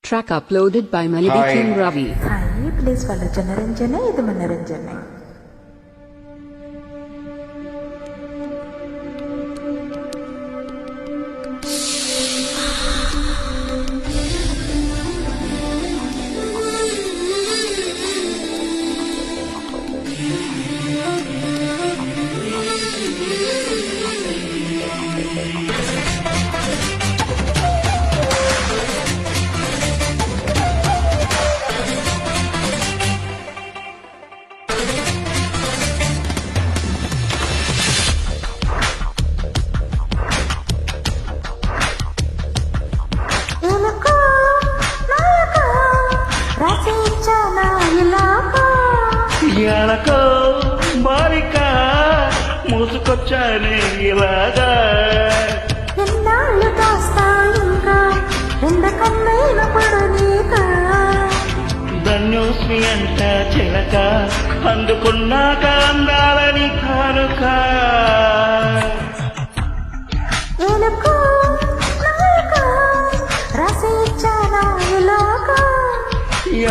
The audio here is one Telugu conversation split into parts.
Track uploaded by Melody King Ravi. Hi, please follow Janaranjana. Idu Manaranjana. ఎనకో బాలిక మూసుకొచ్చానే ఇలాగా ఎన్నాళ్ళు దాస్తా ఇంకా ఎండకన్నైన పడనీక ధన్యోస్మి అంట చిలక అందుకున్నాక అందాలని కానుక ఎనుకో నాయక రసించానా ఇలాగా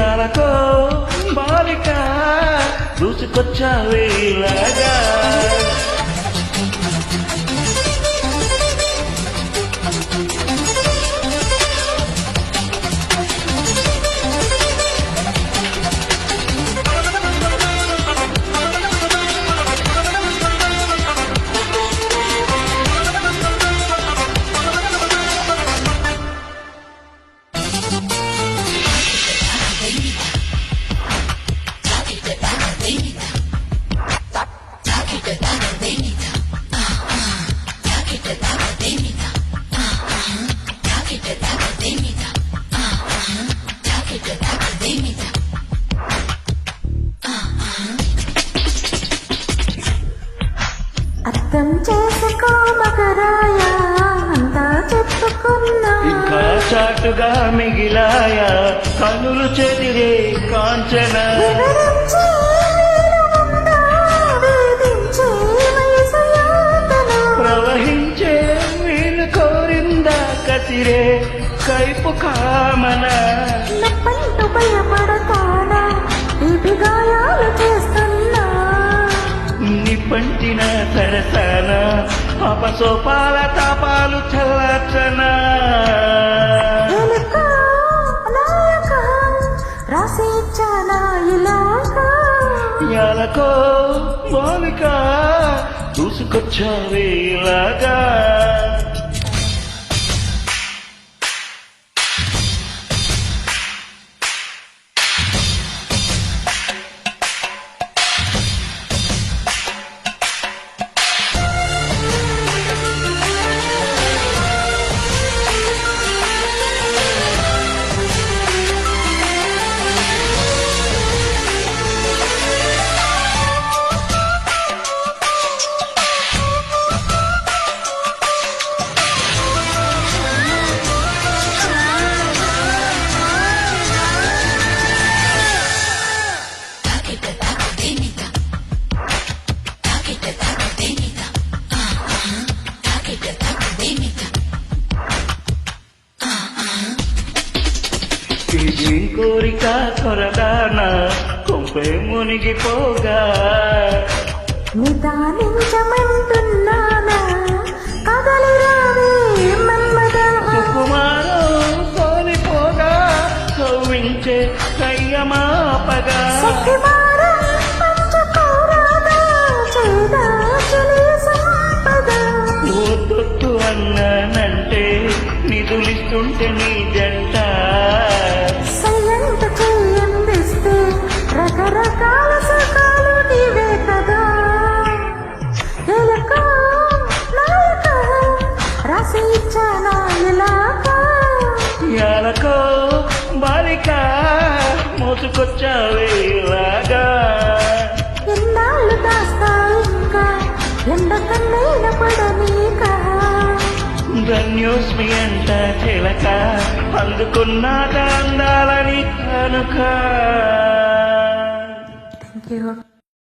ఎనకో బాలిక దూసుకొచ్చావే ఇలాగా అర్థం చేసుకో మగరాయా అంతా చెప్పుకున్నా ఇంకా చాటుగా మిగిలాయా కనులు చెదిరే కాంచన వివరించి వీలుగుండా వేధించే వయసు యాతన ప్రవహించే వీలు కోరిందా కసిరే కైపు కామన నప్పంటూ భయపడతానా తీపి గాయాలు చేస్తున్నా నిప్పంటిన సరసన అపసోపాల తాపాలు చల్లచనా ఎలుక నాయక రాసి ఇచ్చానా ఇలాగా ఎలకో బాలిక దూసుకొచ్చావే ఇలాగా ఇది కోరిక కొరదాన కొంపే మునిగిపోగా నిదానించమంటున్నానా కదలి రావే మన్మదా సుకుమారం సోలిపోగా కవ్వించే కయ్యమాపగా సఖిమారం పంచకోరాదా చేదా చలి సంపద వద్దొద్దు అన్నానంటే నిధులిస్తుంటే నీ జంట సయ్యంత చెయ్యందిస్తే రకరకాల సుఖాలు నీవే కదా ఎలక నాయక రాసి ఇచ్చానా ఇలాగా ఎలకో బాలిక మోసుకొచ్చావే ఇలాగా ఎన్నాళ్ళు దాస్తా ఇంకా ఎండకన్నైన పడనీక ధన్యోస్మి అంట చిలక అందుకున్నాక అందాలని కనుక థ్యాంక్ యూ